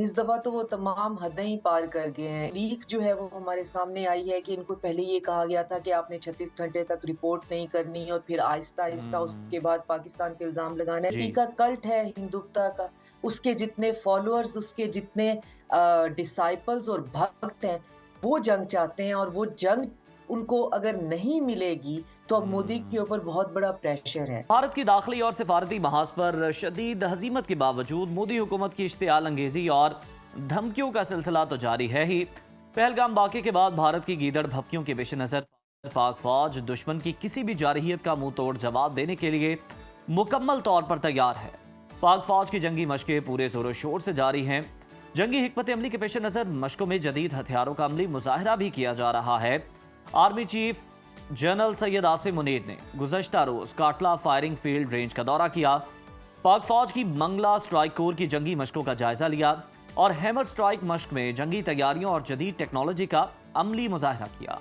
इस दफ़ा तो वो तमाम हदें ही पार कर गए हैं। लीक जो है वो हमारे सामने आई है कि इनको पहले ये कहा गया था कि आपने 36 घंटे तक रिपोर्ट नहीं करनी है और फिर आहिस्ता-आहिस्ता उसके हुँ। बाद पाकिस्तान पे इल्ज़ाम लगाना है। जी। का कल्ट है हिंदुत्व का, उसके जितने फॉलोअर्स, उसके जितने डिसाइपल्स और भक्त हैं, वो जंग चाहते हैं और वो जंग उनको अगर नहीं मिलेगी, तो अब मोदी के हुँ। ऊपर बहुत बड़ा प्रेशर है। भारत की दाखिली और सिफारती महाज पर शदीद हजीमत के बावजूद मोदी हुकूमत की इश्तियाल अंगेजी और धमकियों का सिलसिला तो जारी है ही। पहलगाम वाक़े के बाद भारत की गीदड़ भपकियों के पेश नज़र पाक फौज दुश्मन की किसी भी जारहियत का मुंह तोड़ जवाब देने के लिए मुकम्मल तौर पर तैयार है। पाक फौज की जंगी मशकें पूरे जोरों शोर से जारी हैं। जंगी हिकमत अमली के पेश नज़र मशकों में जदीद हथियारों का अमली मुजाहरा भी किया जा रहा है। Army chief general Syed Asim Munir ने गुज़श्ता रोज काटला फायरिंग फील्ड रेंज का दौरा किया। पाक फौज की मंगला स्ट्राइक कोर की जंगी मशकों का जायजा लिया और हैमर स्ट्राइक मश्क में जंगी तैयारियों और जदीद टेक्नोलॉजी का अमली मुजाहरा किया।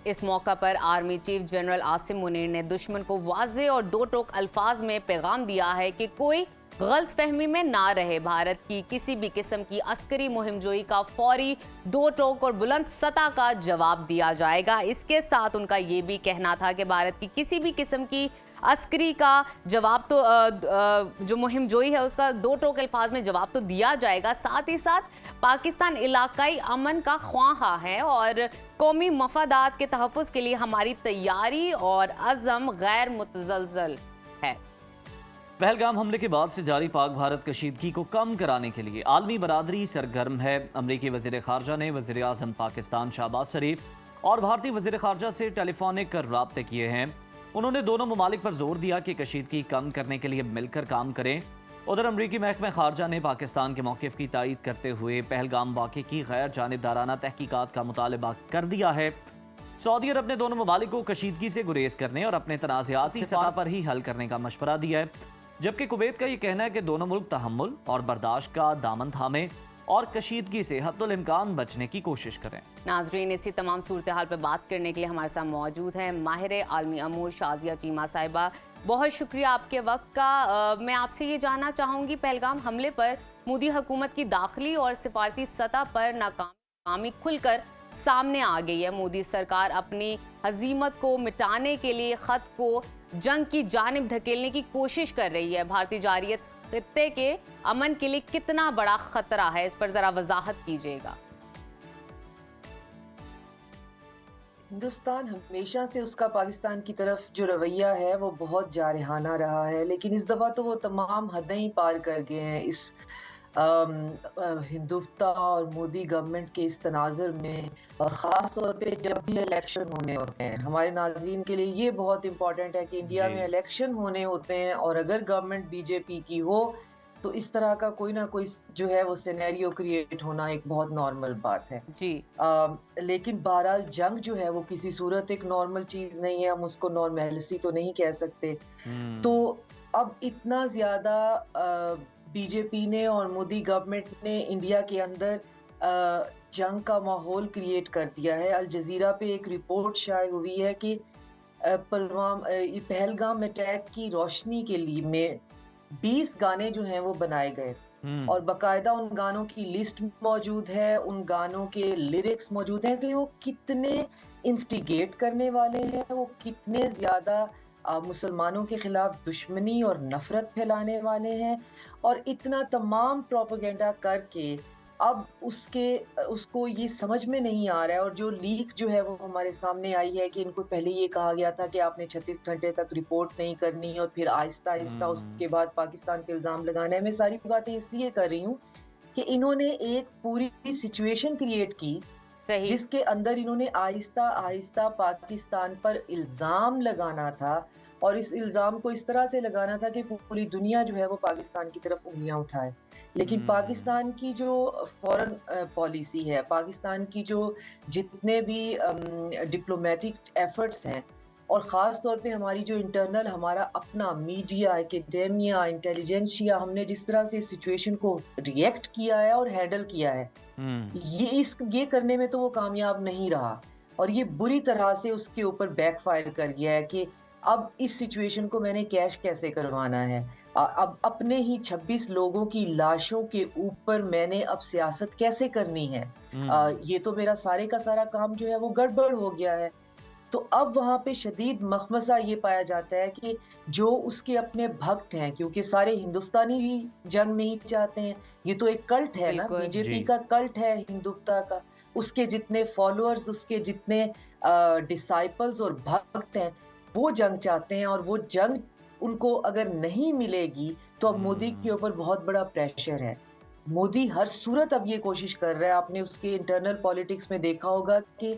इस मौका पर army chief general Asim Munir ने दुश्मन को वाज़े और दो टोक अल्फाज में पैगाम दिया है कि कोई गलत फहमी में ना रहे। भारत की किसी भी किस्म की अस्करी मुहिमजोई का फौरी दो टोक और बुलंद सतह का जवाब दिया जाएगा। इसके साथ उनका ये भी कहना था कि भारत की किसी भी किस्म की अस्करी का जवाब तो जो मुहिमजोई है उसका दो टोक अल्फाज में जवाब तो दिया जाएगा। साथ ही साथ पाकिस्तान इलाकाई अमन का ख्वाहा है और कौमी मफादात के तहफ़्फ़ुज़ के लिए हमारी तैयारी और अज़म गैर मुतज़लज़ल है। पहलगाम हमले के बाद से जारी पाक भारत कशीदगी को कम कराने के लिए आलमी बरादरी सरगर्म है। अमरीकी वज़ीर ख़ारजा ने वज़ीर आज़म पाकिस्तान शहबाज शरीफ और भारतीय वज़ीर ख़ारजा से टेलीफोनिक राब्ते किए हैं। उन्होंने दोनों ममालिक पर जोर दिया कि कशीदगी कम करने के लिए मिलकर काम करें। उधर अमरीकी महकमा ख़ारजा ने पाकिस्तान के मौक़िफ़ की तायीद करते हुए पहलगाम वाक़े की गैर जानिबदाराना तहकीकात का मुतालबा कर दिया है। सऊदी अरब ने दोनों ममालिक को कशीदगी से गुरेज करने और अपने तनाज़ाती सतह पर ही हल करने का मशवरा दिया है, जबकि कुवैत का ये कहना है कि दोनों मुल्क तहम्मुल और बर्दाश्त का दामन थामें और कशीदगी से हद्दुल इम्कान बचने की कोशिश करें। नाजरीन, इसी तमाम सूरत हाल पर बात करने के लिए हमारे साथ मौजूद हैं माहिर आलमी अमूर शाजिया चीमा साहिबा। बहुत शुक्रिया आपके वक्त का। मैं आपसे ये जानना चाहूँगी, पहलगाम हमले पर मोदी हुकूमत की दाखिली और सिफारती सतह पर नाकामी खुलकर सामने आ गई है। मोदी सरकार अपनी हजीमत को मिटाने के लिए ख़त को जंग की जानिब धकेलने की कोशिश कर रही है। भारतीय जारहियत खित्ते के अमन के लिए कितना बड़ा खतरा है, इस पर जरा वजाहत कीजिएगा। हिंदुस्तान हमेशा से उसका पाकिस्तान की तरफ जो रवैया है वो बहुत जारहाना रहा है, लेकिन इस दफ़ा तो वो तमाम हदें ही पार कर गए हैं। इस हिंदुत्व और मोदी गवर्नमेंट के इस तनाज़ुर में, और ख़ास तौर पे जब भी इलेक्शन होने होते हैं, हमारे नाज़रीन के लिए ये बहुत इम्पोर्टेंट है कि इंडिया जी। में इलेक्शन होने होते हैं और अगर गवर्नमेंट बीजेपी की हो तो इस तरह का कोई ना कोई जो है वो सिनेरियो क्रिएट होना एक बहुत नॉर्मल बात है। जी। लेकिन बहरहाल जंग जो है वो किसी सूरत एक नॉर्मल चीज़ नहीं है, हम उसको नॉर्मेलिसी तो नहीं कह सकते। तो हम्म। अब इतना ज़्यादा बीजेपी ने और मोदी गवर्नमेंट ने इंडिया के अंदर जंग का माहौल क्रिएट कर दिया है। अल जज़ीरा पे एक रिपोर्ट शाये हुई है कि पहलगाम अटैक की रोशनी के लिए में 20 गाने जो हैं वो बनाए गए हम्म। और बाकायदा उन गानों की लिस्ट मौजूद है, उन गानों के लिरिक्स मौजूद हैं कि वो कितने इंस्टिगेट करने वाले हैं, वो कितने ज़्यादा मुसलमानों के खिलाफ दुश्मनी और नफ़रत फैलाने वाले हैं, और इतना तमाम प्रोपेगेंडा करके अब उसको ये समझ में नहीं आ रहा है। और जो लीक जो है वो हमारे सामने आई है कि इनको पहले ये कहा गया था कि आपने 36 घंटे तक रिपोर्ट नहीं करनी और फिर आहिस्ता-आहिस्ता हम्म। उसके बाद पाकिस्तान पे इल्ज़ाम लगाना है। मैं सारी बातें इसलिए कर रही हूँ कि इन्होंने एक पूरी सिचुएशन क्रिएट की, सही। जिसके अंदर इन्होंने आहिस्ता-आहिस्ता पाकिस्तान पर इल्ज़ाम लगाना था और इस इल्ज़ाम को इस तरह से लगाना था कि पूरी दुनिया जो है वो पाकिस्तान की तरफ उँगलियाँ उठाए। लेकिन हम्म। पाकिस्तान की जो फ़ॉरेन पॉलिसी है, पाकिस्तान की जो जितने भी डिप्लोमैटिक एफ़र्ट्स हैं, और ख़ास तौर पे हमारी जो इंटरनल हमारा अपना मीडिया, एकेडेमिया, इंटेलिजेंसिया, हमने जिस तरह से इस सिचुएशन को रिएक्ट किया है और हैंडल किया है, हम्म। ये करने में तो वो कामयाब नहीं रहा, और ये बुरी तरह से उसके ऊपर बैकफायर कर गया है कि अब इस सिचुएशन को मैंने कैश कैसे करवाना है। अब अपने ही 26 लोगों की लाशों के ऊपर मैंने अब सियासत कैसे करनी है? हम्म। ये तो मेरा सारे का सारा काम जो है वो गड़बड़ हो गया है। तो अब वहाँ पे शदीद मखमसा ये पाया जाता है कि जो उसके अपने भक्त हैं, क्योंकि सारे हिंदुस्तानी भी जंग नहीं चाहते हैं। ये तो एक कल्ट है ना, बिल्कुल। जी। बीजेपी का कल्ट है हिंदुत्व का। उसके जितने फॉलोअर्स, उसके जितने डिसाइपल्स और भक्त हैं, वो जंग चाहते हैं, और वो जंग उनको अगर नहीं मिलेगी, तो अब मोदी के हम्म। ऊपर बहुत बड़ा प्रेशर है। मोदी हर सूरत अब ये कोशिश कर रहा है। आपने उसके इंटरनल पॉलिटिक्स में देखा होगा कि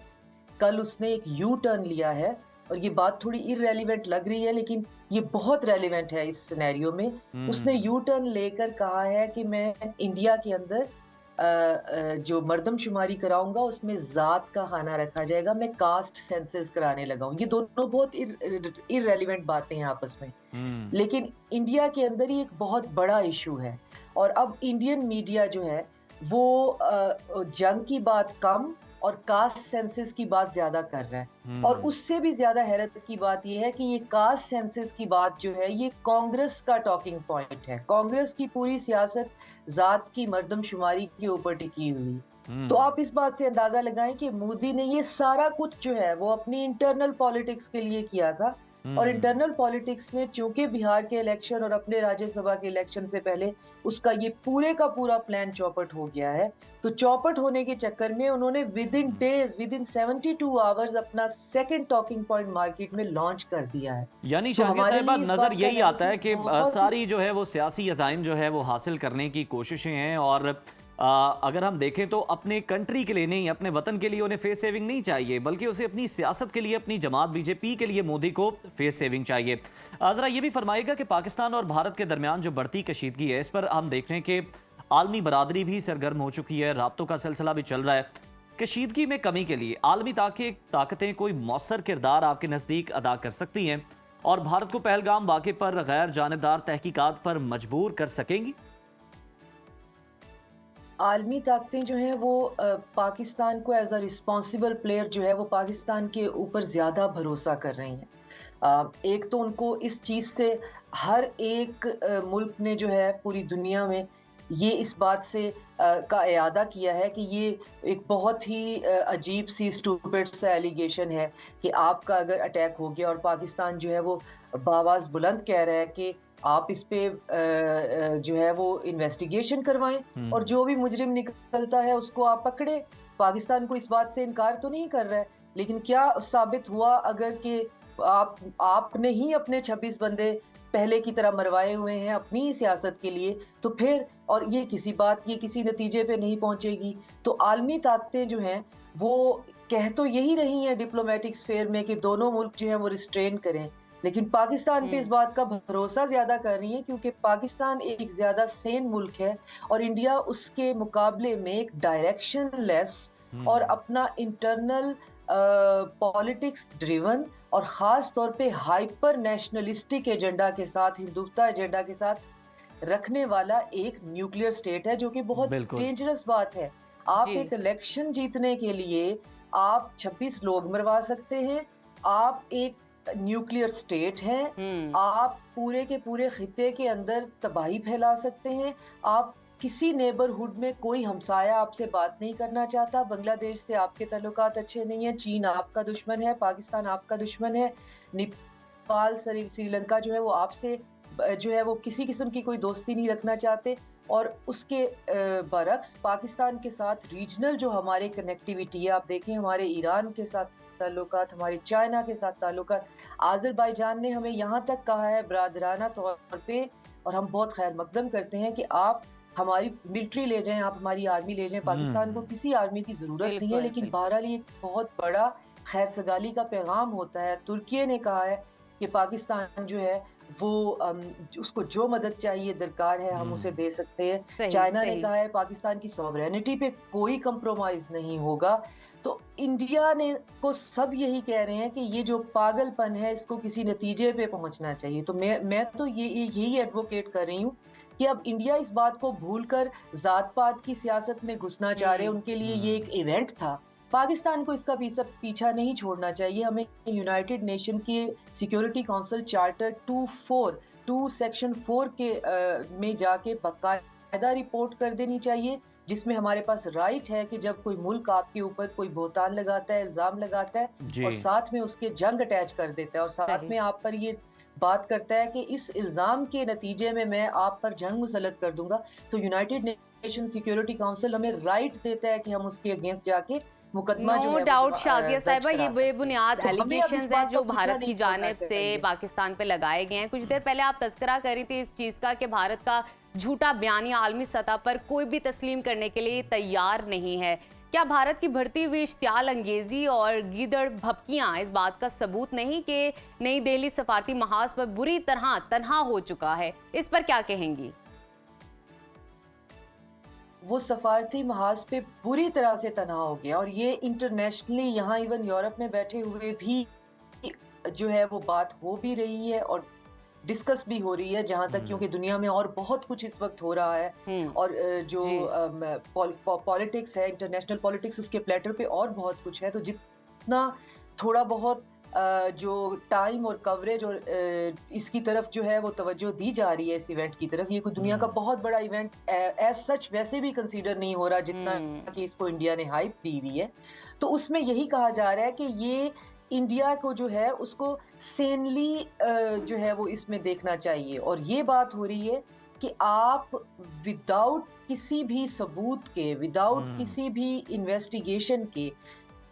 कल उसने एक यू टर्न लिया है, और ये बात थोड़ी इररेलेवेंट लग रही है, लेकिन ये बहुत रेलेवेंट है इस सिनेरियो में। उसने हम्म। यू टर्न लेकर कहा है कि मैं इंडिया के अंदर जो मर्दमशुमारी कराऊंगा उसमें जात का खाना रखा जाएगा, मैं कास्ट सेंसस कराने लगा हूँ। ये दोनों बहुत इररेलेवेंट बातें हैं आपस में, हम्म। लेकिन इंडिया के अंदर ही एक बहुत बड़ा इशू है। और अब इंडियन मीडिया जो है वो जंग की बात कम और कास्ट सेंसस की बात ज्यादा कर रहा है। और हम्म। उससे भी ज्यादा हैरत की बात यह है कि ये कास्ट सेंसस की बात जो है ये कांग्रेस का टॉकिंग पॉइंट है। कांग्रेस की पूरी सियासत जात की मर्दमशुमारी के ऊपर टिकी हुई। तो हम्म। आप इस बात से अंदाजा लगाएं कि मोदी ने ये सारा कुछ जो है वो अपनी इंटरनल पॉलिटिक्स के लिए किया था। और हम्म। इंटरनल पॉलिटिक्स में चूंकि बिहार के इलेक्शन और अपने राज्यसभा के इलेक्शन से पहले उसका ये पूरे का पूरा प्लान चौपट हो गया है। तो चौपट होने के चक्कर में उन्होंने with in days, with in 72 hours अपना सेकंड टॉकिंग पॉइंट मार्केट में लॉन्च कर दिया है। यानी तो शाज़िया हमारे साहिबा, लिए इस नज़र बात का यही आता है एनालिसिस कि बहुत ही सारी जो है वो सियासी अज़ाइम जो है वो हासिल करने की कोशिशें हैं, और अगर हम देखें तो अपने कंट्री के लिए नहीं, अपने वतन के लिए उन्हें फेस सेविंग नहीं चाहिए, बल्कि उसे अपनी सियासत के लिए, अपनी जमात बीजेपी के लिए मोदी को फेस सेविंग चाहिए। ज़रा ये भी फरमाइएगा कि पाकिस्तान और भारत के दरमियान जो बढ़ती कशीदगी है, इस पर हम देख रहे हैं कि आलमी बरादरी भी सरगर्म हो चुकी है, राब्तों का सिलसिला भी चल रहा है। कशीदगी में कमी के लिए आलमी ताकतें कोई मौसर किरदार आपके नज़दीक अदा कर सकती हैं, और भारत को पहलगाम वाक़े पर गैर जानिबदार तहकीकात पर मजबूर कर सकेंगी? आलमी ताकतें जो हैं वो पाकिस्तान को एज अ रिस्पॉन्सिबल प्लेयर जो है वो पाकिस्तान के ऊपर ज़्यादा भरोसा कर रही हैं। एक तो उनको इस चीज़ से हर एक मुल्क ने जो है पूरी दुनिया में ये इस बात से का इयादा किया है कि ये एक बहुत ही अजीब सी स्टूपिड सा एलिगेशन है कि आपका अगर अटैक हो गया, और पाकिस्तान जो है वो बावाज़ बुलंद कह रहा है कि आप इस पे जो है वो इन्वेस्टिगेशन करवाएं, और जो भी मुजरिम निकलता है उसको आप पकड़े। पाकिस्तान को इस बात से इनकार तो नहीं कर रहा है, लेकिन क्या साबित हुआ अगर कि आपने ही अपने 26 बंदे पहले की तरह मरवाए हुए हैं अपनी ही सियासत के लिए, तो फिर और ये किसी नतीजे पे नहीं पहुंचेगी। तो आलमी ताकतें जो हैं वो कह तो यही रही हैं डिप्लोमेटिक स्फेयर में कि दोनों मुल्क जो हैं वो रिस्ट्रेन करें, लेकिन पाकिस्तान पे इस हम्म। बात का भरोसा ज्यादा कर रही है, क्योंकि पाकिस्तान एक ज्यादा सेन मुल्क है, और इंडिया उसके मुकाबले में एक डायरेक्शनलेस और हम्म। अपना इंटरनल पॉलिटिक्स ड्रिवन और ख़ास तौर पे हाइपर नेशनलिस्टिक एजेंडा के साथ, हिंदुत्व एजेंडा के साथ रखने वाला एक न्यूक्लियर स्टेट है, जो कि बहुत बिल्कुल। डेंजरस बात है। आप जी। एक इलेक्शन जीतने के लिए आप 26 लोग मरवा सकते हैं, आप एक न्यूक्लियर स्टेट हैं, हम्म। आप पूरे के पूरे खित्ते के अंदर तबाही फैला सकते हैं, आप किसी नेबरहुड में कोई हमसाया आपसे बात नहीं करना चाहता, बांग्लादेश से आपके ताल्लुकात अच्छे नहीं हैं, चीन आपका दुश्मन है, पाकिस्तान आपका दुश्मन है, नेपाल, श्रीलंका जो है वो आपसे जो है वो किसी किस्म की कोई दोस्ती नहीं रखना चाहते। और उसके बरक्स पाकिस्तान के साथ रीजनल जो हमारे कनेक्टिविटी है, आप देखें हमारे ईरान के साथ ताल्लुकात, हमारे चाइना के साथ ताल्लुकात, आज़रबाईजान ने हमें यहाँ तक कहा है बरादराना तौर पे, और हम बहुत खैर मकदम करते हैं कि आप हमारी मिलिट्री ले जाएं, आप हमारी आर्मी ले जाएं। पाकिस्तान को हम्म। किसी आर्मी की ज़रूरत नहीं है, बिल्कुल लेकिन बिल्कुल। बहरहाल ये एक बहुत बड़ा खैर सगाली का पैगाम होता है। तुर्की ने कहा है कि पाकिस्तान जो है वो उसको जो मदद चाहिए दरकार है हम उसे हम्म। दे सकते हैं। सही चाइना ने सही। कहा है पाकिस्तान की सॉवरेनिटी पे कोई कंप्रोमाइज नहीं होगा। तो इंडिया ने को सब यही कह रहे हैं कि ये जो पागलपन है इसको किसी नतीजे पे पहुंचना चाहिए। तो मैं तो यही एडवोकेट कर रही हूँ कि अब इंडिया इस बात को भूलकर जात पात की सियासत में घुसना चाह रहे हैं। हम्म। उनके लिए ये हम्म। एक इवेंट था। पाकिस्तान को इसका पीछा नहीं छोड़ना चाहिए। हमें यूनाइटेड नेशन के सिक्योरिटी काउंसिल चार्टर 24 2 सेक्शन 4 के में जाके बाकायदा रिपोर्ट कर देनी चाहिए, जिसमें हमारे पास राइट है कि जब कोई मुल्क आपके ऊपर कोई बहतान लगाता है, इल्ज़ाम लगाता है जी। और साथ में उसके जंग अटैच कर देता है और साथ सही। में आप पर ये बात करता है कि इस इल्ज़ाम के नतीजे में मैं आप पर जंग मुसल्लत कर दूँगा, तो यूनाइटेड नेशन सिक्योरिटी काउंसिल हमें राइट देता है कि हम उसके अगेंस्ट जाके मुकदमा जो नो है वो डाउट शाजिया दर्ज साहिबा, ये करा सकते हैं। बेबुनियाद तो हमें अब इस एलिगेशंस हैं बात का जो पीछा भारत नहीं की छोड़ना जानिब से चाहिए। पाकिस्तान पे लगाए गए हैं। कुछ देर पहले आप तज़किरा कर रही थी इस चीज़ का कि भारत का झूठा बयानिया आलमी सतह पर कोई भी तस्लीम करने के लिए तैयार नहीं है। क्या भारत की बढ़ती हुई इश्तियाल अंगेजी और गीदड़ भपकियां इस बात का सबूत नहीं कि नई दिल्ली सफारती महाज पर बुरी तरह तनहा हो चुका है? इस पर क्या कहेंगी? वो सफारती महाज पे बुरी तरह से तनहा हो गया और ये इंटरनेशनली यहाँ इवन यूरोप में बैठे हुए भी जो है वो बात हो भी रही है और डिस्कस भी हो रही है जहाँ तक, क्योंकि दुनिया में और बहुत कुछ इस वक्त हो रहा है और जो जी। पॉलिटिक्स है, इंटरनेशनल पॉलिटिक्स, उसके प्लेटर पे और बहुत कुछ है। तो जितना थोड़ा बहुत जो टाइम और कवरेज और इसकी तरफ जो है वो तवज्जो दी जा रही है इस इवेंट की तरफ, ये कोई दुनिया का बहुत बड़ा इवेंट एज सच वैसे भी कंसीडर नहीं हो रहा जितना कि इसको इंडिया ने हाइप दी हुई है। तो उसमें यही कहा जा रहा है कि ये इंडिया को जो है उसको सेनली जो है वो इसमें देखना चाहिए और ये बात हो रही है कि आप विदाउट किसी भी सबूत के, विदाउट किसी भी इन्वेस्टिगेशन के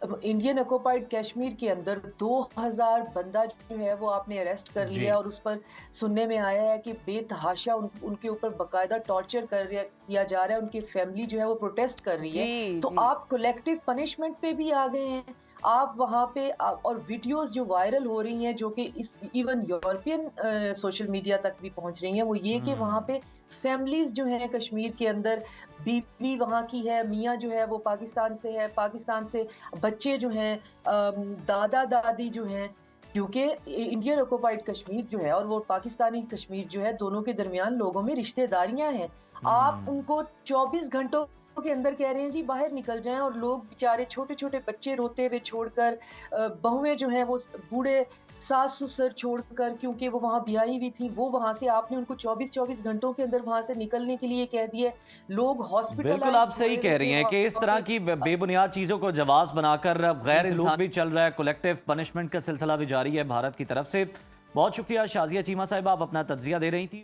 इंडियन ऑक्युपाइड कश्मीर के अंदर 2000 बंदा जो है वो आपने अरेस्ट कर लिया और उस पर सुनने में आया है कि बेतहाशा उनके ऊपर बकायदा टॉर्चर किया जा रहा है, उनकी फैमिली जो है वो प्रोटेस्ट कर रही है। तो आप कलेक्टिव पनिशमेंट पे भी आ गए हैं आप वहाँ पे और वीडियोस जो वायरल हो रही हैं जो कि इस इवन यूरोपियन सोशल मीडिया तक भी पहुँच रही हैं, वो ये कि वहाँ पे फैमिलीज जो हैं कश्मीर के अंदर, बीवी वहाँ की है, मियाँ जो है वो पाकिस्तान से है, पाकिस्तान से बच्चे जो हैं, दादा दादी जो हैं, क्योंकि इंडियन ऑक्युपाइड कश्मीर जो है और वो पाकिस्तानी कश्मीर जो है, दोनों के दरमियान लोगों में रिश्तेदारियां हैं। आप उनको 24 घंटों के अंदर कह रहे हैं जी बाहर निकल जाएं और लोग बेचारे छोटे छोटे बच्चे रोते हुए छोड़कर, बहुएं जो हैं वो बूढ़े सास ससुर छोड़कर, क्योंकि वो वहाँ ब्याही हुई थी, वो वहाँ से आपने उनको 24 घंटों के अंदर वहाँ से निकलने के लिए कह दिया। लोग हॉस्पिटल, बिल्कुल आप सही कह रही हैं कि इस तरह की बेबुनियाद चीजों को जवाब बनाकर गैर इंसान भी चल रहा है, कलेक्टिव पनिशमेंट का सिलसिला भी जारी है भारत की तरफ से। बहुत शुक्रिया शाजिया चीमा साहिबा, आप अपना तज्जिया दे रही थी।